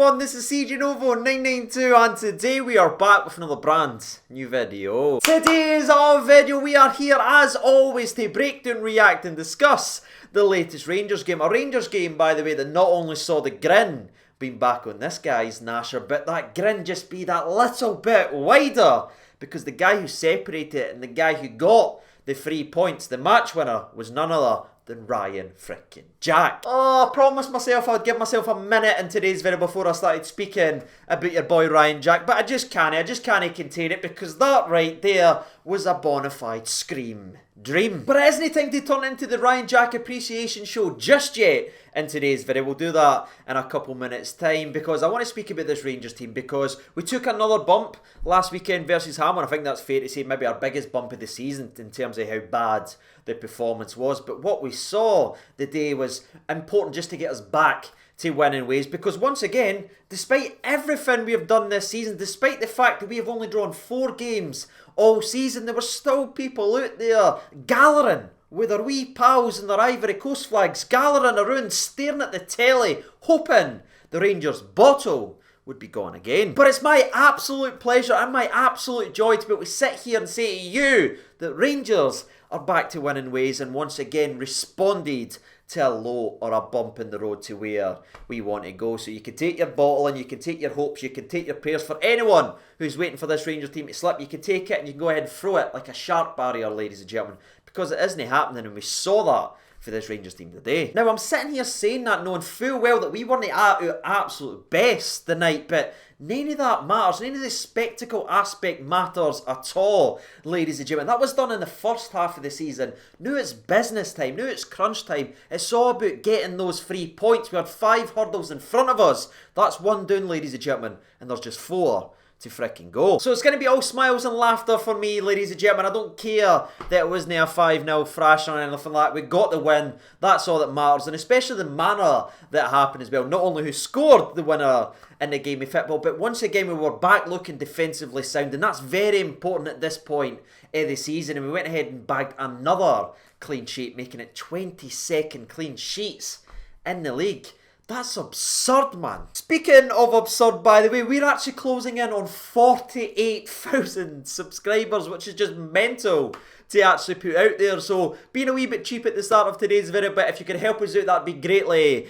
everyone, this is CJ Novo 992 and today we are back with another brand new video. Today's our video, we are here as always to break down, react and discuss the latest Rangers game. A Rangers game, by the way, that not only saw the grin being back on this guy's Nasher, but that grin just be that little bit wider because the guy who separated it and the guy who got the 3 points, the match winner, was none other than Ryan frickin' Jack. Oh, I promised myself I'd give myself a minute in today's video before I started speaking about your boy Ryan Jack, but I just can't contain it because that right there was a bona fide scream dream. But it isn't time to turn into the Ryan Jack appreciation show just yet in today's video. We'll do that in a couple minutes time because I want to speak about this Rangers team because we took another bump last weekend versus Hamilton. I think that's fair to say, maybe our biggest bump of the season in terms of how bad the performance was. But what we saw the day was important just to get us back to winning ways because once again, despite everything we have done this season, despite the fact that we have only drawn 4 games all season, there were still people out there gathering with their wee pals and their Ivory Coast flags, gathering around, staring at the telly, hoping the Rangers bottle would be gone again. But it's my absolute pleasure and my absolute joy to be able to sit here and say to you that Rangers are back to winning ways and once again responded to a low or a bump in the road to where we want to go. So you can take your bottle and you can take your hopes, you can take your prayers for anyone who's waiting for this Rangers team to slip. You can take it and you can go ahead and throw it like a shark barrier, ladies and gentlemen, because it isn't happening and we saw that for this Rangers team today. Now I'm sitting here saying that knowing full well that we weren't at our absolute best the night, but none of that matters. None of the spectacle aspect matters at all, ladies and gentlemen. That was done in the first half of the season. Now it's business time. Now it's crunch time. It's all about getting those 3 points. We had 5 hurdles in front of us. That's 1 down, ladies and gentlemen, and there's just 4 to fricking go. So it's going to be all smiles and laughter for me, ladies and gentlemen. I don't care that it wasn't a 5-0 thrashing or anything like that. We got the win. That's all that matters. And especially the manner that happened as well. Not only who scored the winner in the game of football, but once again we were back looking defensively sound. And that's very important at this point of the season. And we went ahead and bagged another clean sheet, making it 22nd clean sheets in the league. That's absurd, man. Speaking of absurd, by the way, we're actually closing in on 48,000 subscribers, which is just mental to actually put out there. So, being a wee bit cheap at the start of today's video, but if you could help us out, that'd be greatly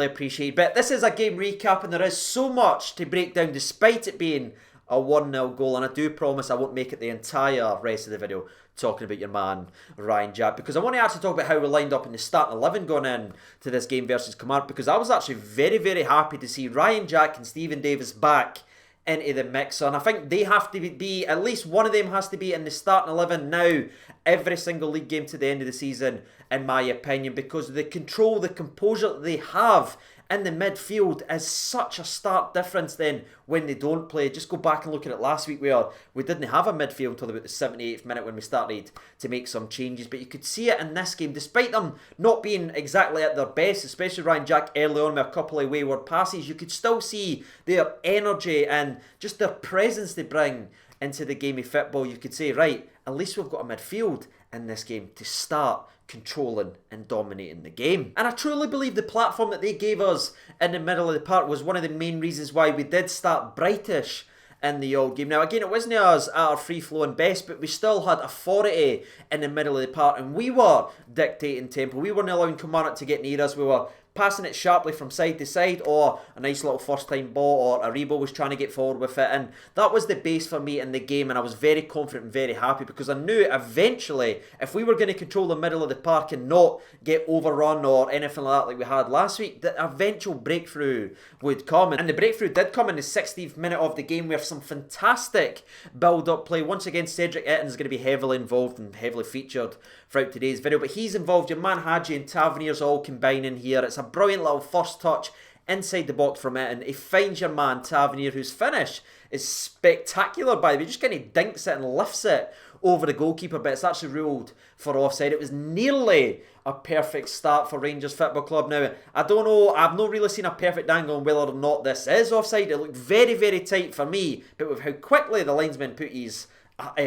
appreciated. But this is a game recap, and there is so much to break down, despite it being a 1-0 goal. And I do promise I won't make it the entire rest of the video talking about your man Ryan Jack, because I want to actually talk about how we lined up in the starting 11 going in to this game versus Kilmarnock, because I was actually very happy to see Ryan Jack and Stephen Davis back into the mixer, and I think they have to be, at least one of them has to be in the starting 11 now every single league game to the end of the season, in my opinion, because the control, the composure that they have in the midfield is such a stark difference then when they don't play. Just go back and look at it last week where we didn't have a midfield until about the 78th minute when we started to make some changes. But you could see it in this game, despite them not being exactly at their best, especially Ryan Jack early on with a couple of wayward passes, you could still see their energy and just their presence they bring into the game of football. You could say, right, at least we've got a midfield in this game to start controlling and dominating the game. And I truly believe the platform that they gave us in the middle of the park was one of the main reasons why we did start brightish in the all game. Now again, it wasn't us at our free-flowing best, but we still had authority in the middle of the park and we were dictating tempo. We weren't allowing Kilmarnock to get near us. We were passing it sharply from side to side, or a nice little first time ball, or Aribo was trying to get forward with it, and that was the base for me in the game, and I was very confident and very happy because I knew eventually if we were going to control the middle of the park and not get overrun or anything like that like we had last week, the eventual breakthrough would come, and the breakthrough did come in the 60th minute of the game with some fantastic build-up play. Once again, Cedric Itten is going to be heavily involved and heavily featured throughout today's video, but he's involved. Your man Hadji and Tavernier's all combining here. It's a brilliant little first touch inside the box from it, and he finds your man Tavernier, whose finish is spectacular, by the way. He just kind of dinks it and lifts it over the goalkeeper, but it's actually ruled for offside. It was nearly a perfect start for Rangers Football Club. Now, I don't know, I've not really seen a perfect angle on whether or not this is offside. It looked very tight for me, but with how quickly the linesman put his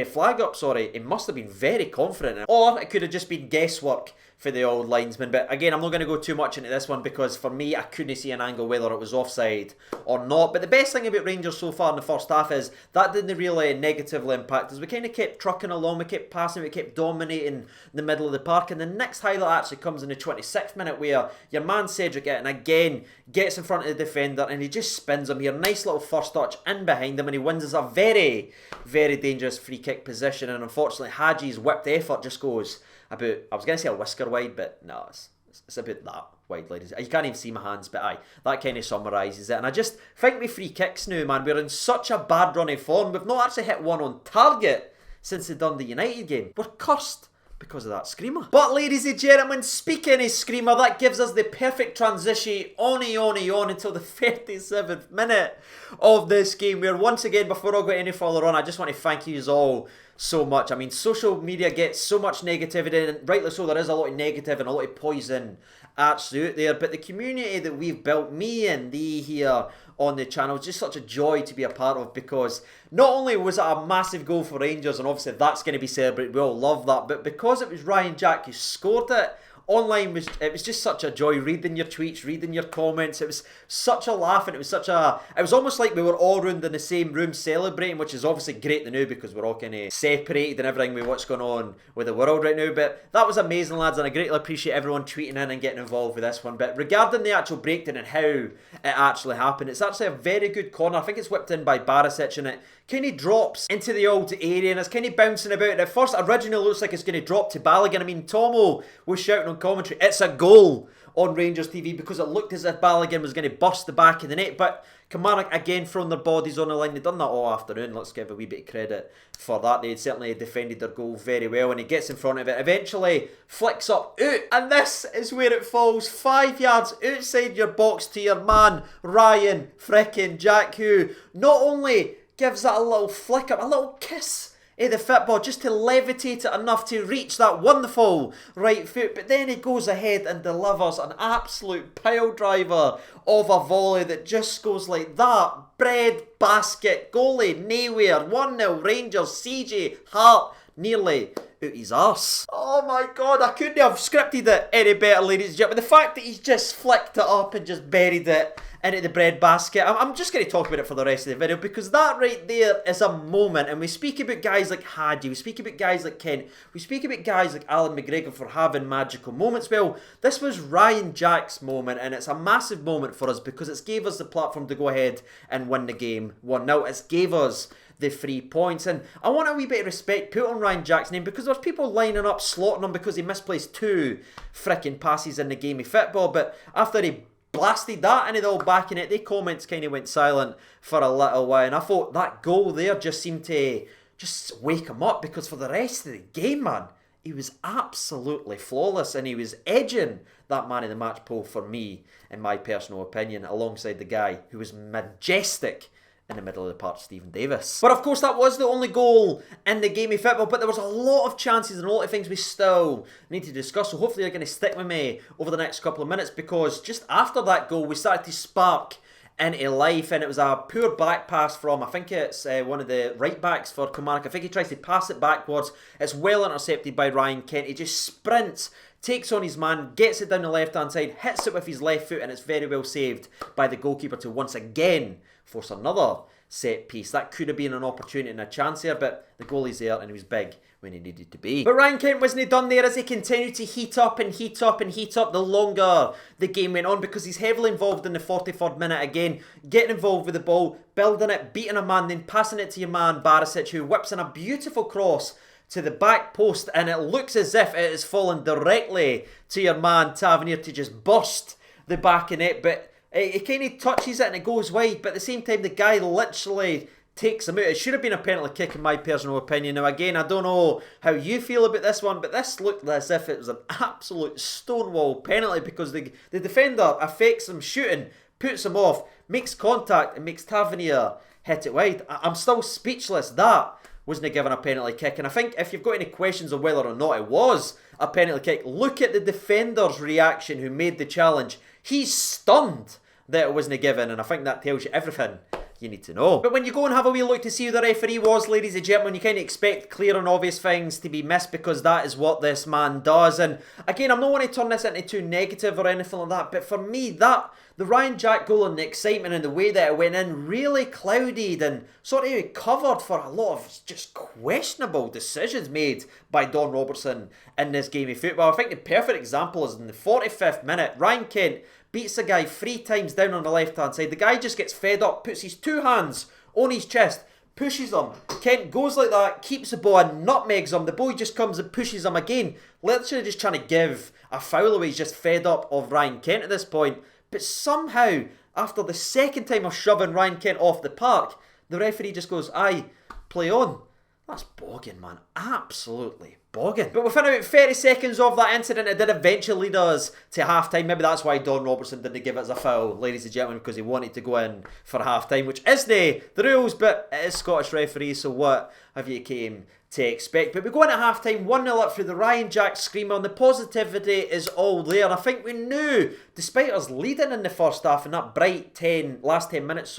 flag up, it must have been very confident. Or it could have just been guesswork for the old linesman. But again, I'm not going to go too much into this one because for me, I couldn't see an angle whether it was offside or not. But the best thing about Rangers so far in the first half is that didn't really negatively impact us. We kind of kept trucking along, we kept passing, we kept dominating the middle of the park. And the next highlight actually comes in the 26th minute where your man Cedric and again gets in front of the defender and he just spins him here. Nice little first touch in behind him and he wins us a very, very dangerous free kick position. And unfortunately, Haji's whipped effort just goes about, I was going to say a whisker wide, but no, it's about that wide, ladies. You can't even see my hands, but aye, that kind of summarises it. And I just think with free kicks now, man, we're in such a bad run of form. We've not actually hit one on target since the Dundee United game. We're cursed because of that screamer. But ladies and gentlemen, speaking of screamer, that gives us the perfect transition on until the 37th minute of this game, where once again, before I go any further on, I just want to thank you all so much. I mean, social media gets so much negativity, and rightly so, there is a lot of negative and a lot of poison actually out there, but the community that we've built, me and thee here on the channel, is just such a joy to be a part of, because not only was it a massive goal for Rangers, and obviously that's going to be celebrated, we all love that, but because it was Ryan Jack who scored it, online it was just such a joy reading your tweets, reading your comments. It was such a laugh, and it was almost like we were all round in the same room celebrating, which is obviously great to know because we're all kind of separated and everything with what's going on with the world right now. But that was amazing, lads, and I greatly appreciate everyone tweeting in and getting involved with this one. But regarding the actual breakdown and how it actually happened, it's actually a very good corner. I think it's whipped in by Barisic, and it kind of drops into the old area and it's kind of bouncing about. And at first, originally looks like it's going to drop to Balogun. I mean, Tomo was shouting on commentary, it's a goal on Rangers TV, because it looked as if Balogun was going to burst the back of the net. But Kilmarnock again throwing their bodies on the line. They've done that all afternoon. Let's give a wee bit of credit for that. They certainly defended their goal very well, and he gets in front of it, eventually flicks up out, and this is where it falls 5 yards outside your box to your man Ryan frickin' Jack, who not only gives that a little flick up, a little kiss of the football just to levitate it enough to reach that wonderful right foot, but then he goes ahead and delivers an absolute pile driver of a volley that just goes like that. Bread basket, goalie nowhere, 1-0 Rangers. CJ Hart nearly out his arse. Oh my god, I couldn't have scripted it any better, ladies and gentlemen. The fact that he's just flicked it up and just buried it into the bread basket. I'm just going to talk about it for the rest of the video, because that right there is a moment. And we speak about guys like Hadji, we speak about guys like Kent, we speak about guys like Alan McGregor for having magical moments. Well, this was Ryan Jack's moment, and it's a massive moment for us because it's gave us the platform to go ahead and win the game 1-0. It's gave us the 3 points, and I want a wee bit of respect put on Ryan Jack's name, because there's people lining up slotting him because he misplaced 2 frickin' passes in the game of football. But after he blasted that into the old back in it, the comments kind of went silent for a little while, and I thought that goal there just seemed to just wake him up, because for the rest of the game, man, he was absolutely flawless, and he was edging that man in the match poll for me, in my personal opinion, alongside the guy who was majestic in the middle of the park, Stephen Davis. But of course, that was the only goal in the game of football, but there was a lot of chances and a lot of things we still need to discuss, so hopefully you're going to stick with me over the next couple of minutes, because just after that goal, we started to spark into life, and it was a poor back pass from, I think it's one of the right backs for Kilmarnock. I think he tries to pass it backwards. It's well intercepted by Ryan Kent. He just sprints, takes on his man, gets it down the left-hand side, hits it with his left foot, and it's very well saved by the goalkeeper to once again force another set piece. That could have been an opportunity and a chance here, but the goalie's there and he was big when he needed to be. But Ryan Kent wasn't done there, as he continued to heat up and heat up and heat up the longer the game went on, because he's heavily involved in the 43rd minute again, getting involved with the ball, building it, beating a man, then passing it to your man Barisic, who whips in a beautiful cross to the back post, and it looks as if it has fallen directly to your man Tavernier to just burst the back of net, but he kind of touches it and it goes wide, but at the same time the guy literally takes him out. It should have been a penalty kick in my personal opinion. Now again, I don't know how you feel about this one, but this looked as if it was an absolute stonewall penalty, because the defender affects him shooting, puts him off, makes contact and makes Tavernier hit it wide. I'm still speechless. That wasn't given a penalty kick, and I think if you've got any questions on whether or not it was a penalty kick, look at the defender's reaction who made the challenge. He's stunned that it wasn't given, and I think that tells you everything you need to know. But when you go and have a wee look to see who the referee was, ladies and gentlemen, you kind of expect clear and obvious things to be missed because that is what this man does. And again, I'm not want to turn this into too negative or anything like that, but for me, the Ryan Jack goal and the excitement and the way that it went in really clouded and sort of covered for a lot of just questionable decisions made by Don Robertson in this game of football. I think the perfect example is in the 45th minute, Ryan Kent beats a guy 3 times down on the left-hand side. The guy just gets fed up, puts his 2 hands on his chest, pushes him. Kent goes like that, keeps the ball and nutmegs him. The boy just comes and pushes him again. Literally just trying to give a foul away. He's just fed up of Ryan Kent at this point. But somehow, after the second time of shoving Ryan Kent off the park, the referee just goes, aye, play on. That's bogging, man. Absolutely bogging. But within about 30 seconds of that incident, it did eventually lead us to half-time. Maybe that's why Don Robertson didn't give it as a foul, ladies and gentlemen, because he wanted to go in for half-time, which isn't the rules, but it is Scottish referees, so what have you came to expect? But we go into half-time, 1-0 up through the Ryan Jack screamer, and the positivity is all there. I think we knew, despite us leading in the first half, and that bright last 10 minutes,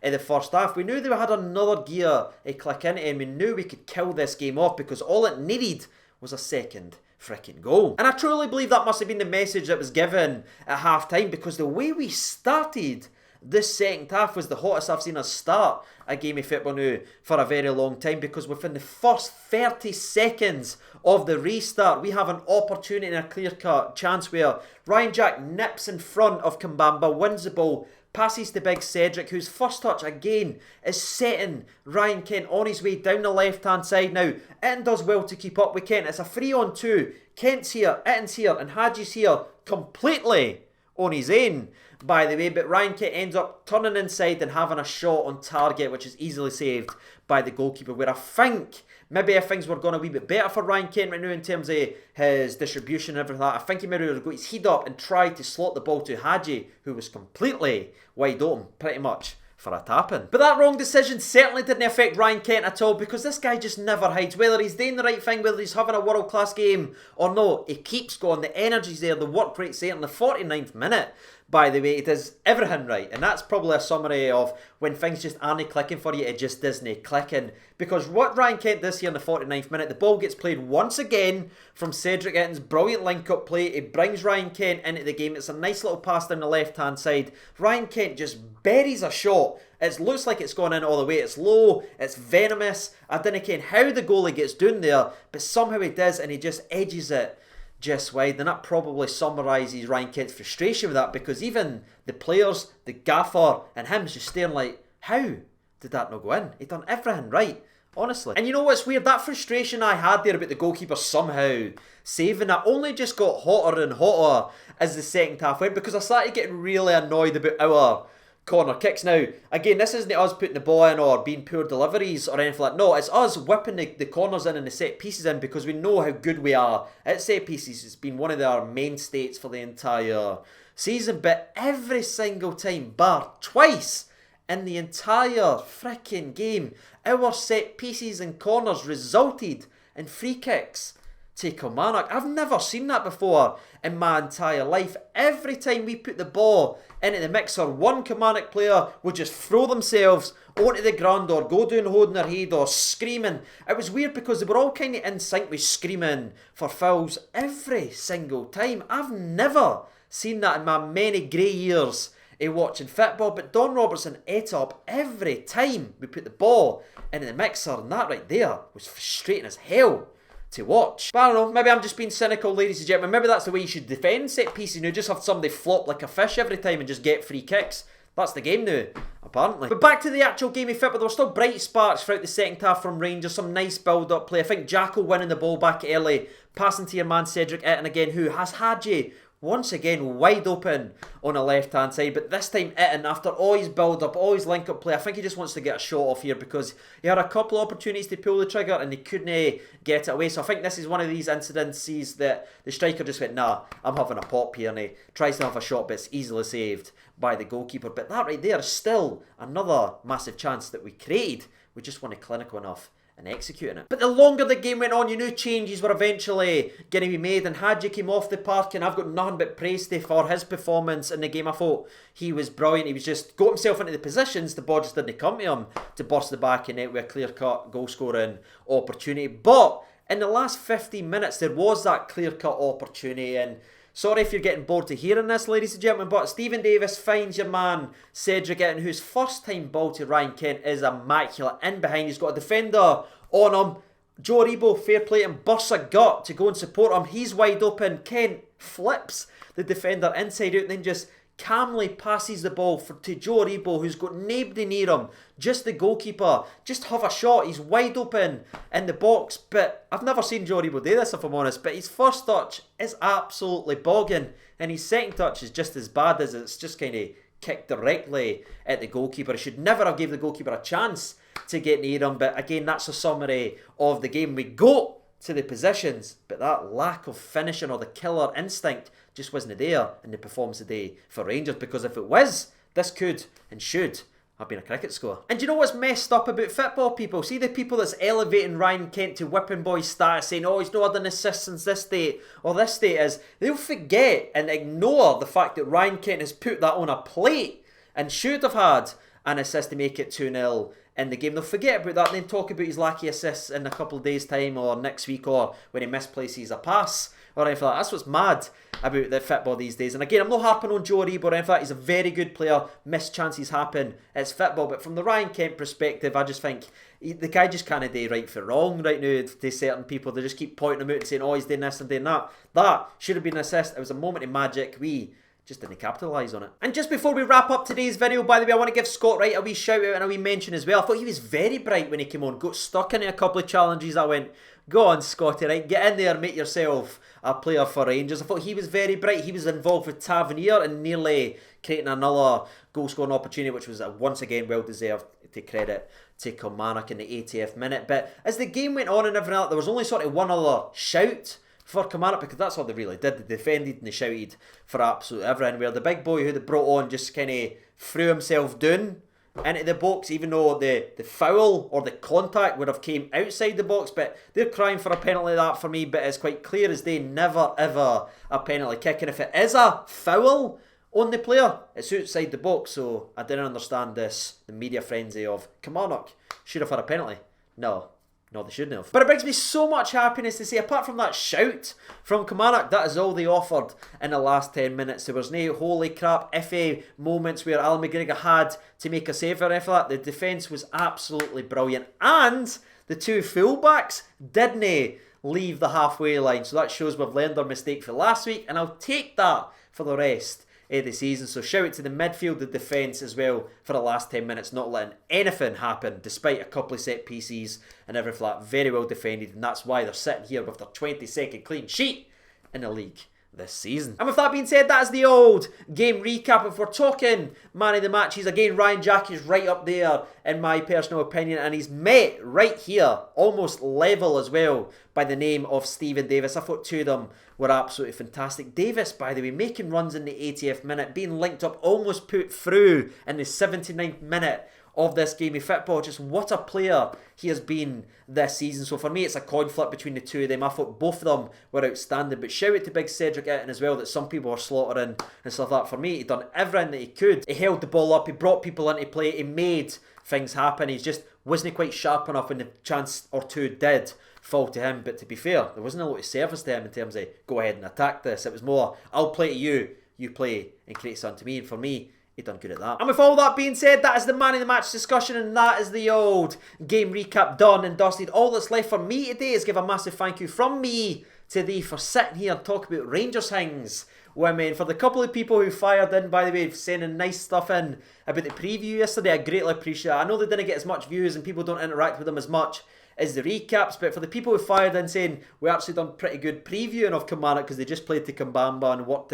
in the first half, we knew they had another gear to click into, and we knew we could kill this game off because all it needed was a second freaking goal. And I truly believe that must have been the message that was given at half-time, because the way we started this second half was the hottest I've seen us start a game of football now for a very long time, because within the first 30 seconds of the restart, we have an opportunity and a clear-cut chance where Ryan Jack nips in front of Kambamba, wins the ball, passes to big Cedric, whose first touch again is setting Ryan Kent on his way down the left-hand side. Now, Itten does well to keep up with Kent. It's a 3-on-2. Kent's here, Itten's here, and Hadji's here completely on his own, by the way. But Ryan Kent ends up turning inside and having a shot on target, which is easily saved by the goalkeeper, where I think maybe if things were going a wee bit better for Ryan Kent right now in terms of his distribution and everything like that, I think he maybe would have got his head up and tried to slot the ball to Hadji, who was completely wide open, pretty much, for a tap-in. But that wrong decision certainly didn't affect Ryan Kent at all, because this guy just never hides. Whether he's doing the right thing, whether he's having a world-class game or not, he keeps going. The energy's there, the work rate's there. In the 49th minute, by the way, it does everything right. And that's probably a summary of when things just aren't clicking for you, it just isn't clicking. Because what Ryan Kent does here in the 49th minute, the ball gets played once again from Cedric Itten's brilliant link-up play. It brings Ryan Kent into the game. It's a nice little pass down the left-hand side. Ryan Kent just buries a shot. It looks like it's gone in all the way. It's low, it's venomous. I don't know how the goalie gets down there, but somehow he does, and he just edges it just wide. And that probably summarises Ryan Kent's frustration with that, because even the players, the gaffer, and him's just staring like, how did that not go in? He'd done everything right, honestly. And you know what's weird? That frustration I had there about the goalkeeper somehow saving it only just got hotter and hotter as the second half went, because I started getting really annoyed about our corner kicks. Now, again, this isn't us putting the ball in or being poor deliveries or anything like that. No, it's us whipping the corners in and the set pieces in, because we know how good we are at set pieces. It's been one of our mainstays for the entire season. But every single time, bar twice in the entire freaking game, our set pieces and corners resulted in free kicks to Kilmarnock. I've never seen that before in my entire life. Every time we put the ball into the mixer, one Kilmarnock player would just throw themselves onto the ground or go down holding their head or screaming. It was weird because they were all kind of in sync with screaming for fouls every single time. I've never seen that in my many grey years of watching football, but Don Robertson ate up every time we put the ball into the mixer, and that right there was frustrating as hell to watch. But I don't know, maybe I'm just being cynical, ladies and gentlemen. Maybe that's the way you should defend set pieces. Just have somebody flop like a fish every time and just get free kicks. That's the game now, apparently. But back to the actual game of football, there were still bright sparks throughout the second half from Rangers. Some nice build-up play. I think Jacko winning the ball back early, passing to your man Cedric Itten again, who has Hadji once again wide open on the left-hand side. But this time Itten, after all his build-up, all his link-up play, I think he just wants to get a shot off here, because he had a couple of opportunities to pull the trigger and he couldn't get it away. So I think this is one of these incidences that the striker just went, nah, I'm having a pop here, and he tries to have a shot, but it's easily saved by the goalkeeper. But that right there is still another massive chance that we created. We just weren't clinical enough and executing it. But the longer the game went on, you knew changes were eventually going to be made, and Hadji came off the park, and I've got nothing but praise for his performance in the game. I thought he was brilliant. He was just got himself into the positions, the ball just didn't come to him to burst the back of net with a clear-cut goal-scoring opportunity. But in the last 15 minutes, there was that clear-cut opportunity, and sorry if you're getting bored to hearing this, ladies and gentlemen, but Stephen Davis finds your man, Cedric Itten, whose first time ball to Ryan Kent is immaculate. In behind, he's got a defender on him. Joe Aribo, fair play, and bursts a gut to go and support him. He's wide open. Kent flips the defender inside out and then just calmly passes the ball to Joe Aribo, who's got nobody near him, just the goalkeeper. Just have a shot. He's wide open in the box, but I've never seen Joe Aribo do this, if I'm honest, but his first touch is absolutely bogging, and his second touch is just as bad, as it's just kind of kicked directly at the goalkeeper. He should never have gave the goalkeeper a chance to get near him, but again, that's a summary of the game. We go to the positions, but that lack of finishing or the killer instinct just wasn't there in the performance today for Rangers, because if it was, this could and should have been a cricket score. And do you know what's messed up about football, people? See the people that's elevating Ryan Kent to whipping boy status, saying, oh, he's no other than assist since this date or this date is, they'll forget and ignore the fact that Ryan Kent has put that on a plate and should have had an assist to make it 2-0 in the game. They'll forget about that and then talk about his lackey assists in a couple of days' time or next week, or when he misplaces a pass or anything like that. That's what's mad about the football these days. And again, I'm not harping on Joe Aribo or anything like that. He's a very good player. Missed chances happen. It's football. But from the Ryan Kent perspective, I just think the guy just can't do right for wrong right now to certain people. They just keep pointing him out and saying, oh, he's doing this and doing that. That should have been an assist. It was a moment of magic. We just didn't capitalise on it. And just before we wrap up today's video, by the way, I want to give Scott Wright a wee shout out and a wee mention as well. I thought he was very bright when he came on. Got stuck into a couple of challenges. I went, go on, Scotty, right? Get in there, make yourself a player for Rangers. I thought he was very bright. He was involved with Tavernier and nearly creating another goal-scoring opportunity, which was once again well-deserved to credit to Kilmarnock in the 80th minute. But as the game went on and everything else, there was only sort of one other shout for Kilmarnock, because that's all they really did. They defended and they shouted for absolutely everything, where the big boy who they brought on just kind of threw himself down into the box, even though the foul or the contact would have came outside the box. But they're crying for a penalty that for me, but it's quite clear as day, never ever a penalty kick. And if it is a foul on the player, it's outside the box. So I didn't understand this, the media frenzy of Kilmarnock should have had a penalty. No, they shouldn't have. But it brings me so much happiness to say, apart from that shout from Kilmarnock, that is all they offered in the last 10 minutes. There was no holy crap iffy moments where Alan McGregor had to make a save or anything like that. The defence was absolutely brilliant. And the two fullbacks didn't leave the halfway line. So that shows we've learned our mistake for last week. And I'll take that for the rest of the season. So shout out to the midfield, the defence as well, for the last 10 minutes, not letting anything happen despite a couple of set pieces and everything like that. Very well defended, and that's why they're sitting here with their 22nd clean sheet in the league this season. And with that being said, that is the old game recap. If we're talking man of the matches, again, Ryan Jack is right up there in my personal opinion, and he's met right here, almost level as well, by the name of Stephen Davis. I thought two of them were absolutely fantastic. Davis, by the way, making runs in the 80th minute, being linked up, almost put through in the 79th minute of this game of football. Just what a player he has been this season. So for me, it's a coin flip between the two of them. I thought both of them were outstanding. But shout out to big Cedric Itten as well, that some people were slaughtering and stuff like that. For me, he done everything that he could. He held the ball up, he brought people into play, he made things happen. He just wasn't quite sharp enough when the chance or two did fall to him. But to be fair, there wasn't a lot of service to him in terms of go ahead and attack this. It was more, I'll play to you, you play and create something to me. And for me, he done good at that. And with all that being said, that is the man of the match discussion, and that is the old game recap done and dusted. All that's left for me today is give a massive thank you from me to thee for sitting here and talking about Rangers things women. For the couple of people who fired in, by the way, sending nice stuff in about the preview yesterday, I greatly appreciate it. I know they didn't get as much views and people don't interact with them as much as the recaps, but for the people who fired in saying we actually done pretty good previewing of Kilmarnock because they just played to Kambamba and worked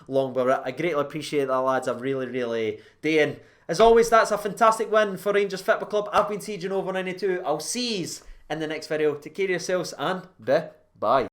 long, but I greatly appreciate that, lads. I really do. And as always, that's a fantastic win for Rangers Football Club. I've been CJ Over 92. I'll see you in the next video. Take care of yourselves and bye.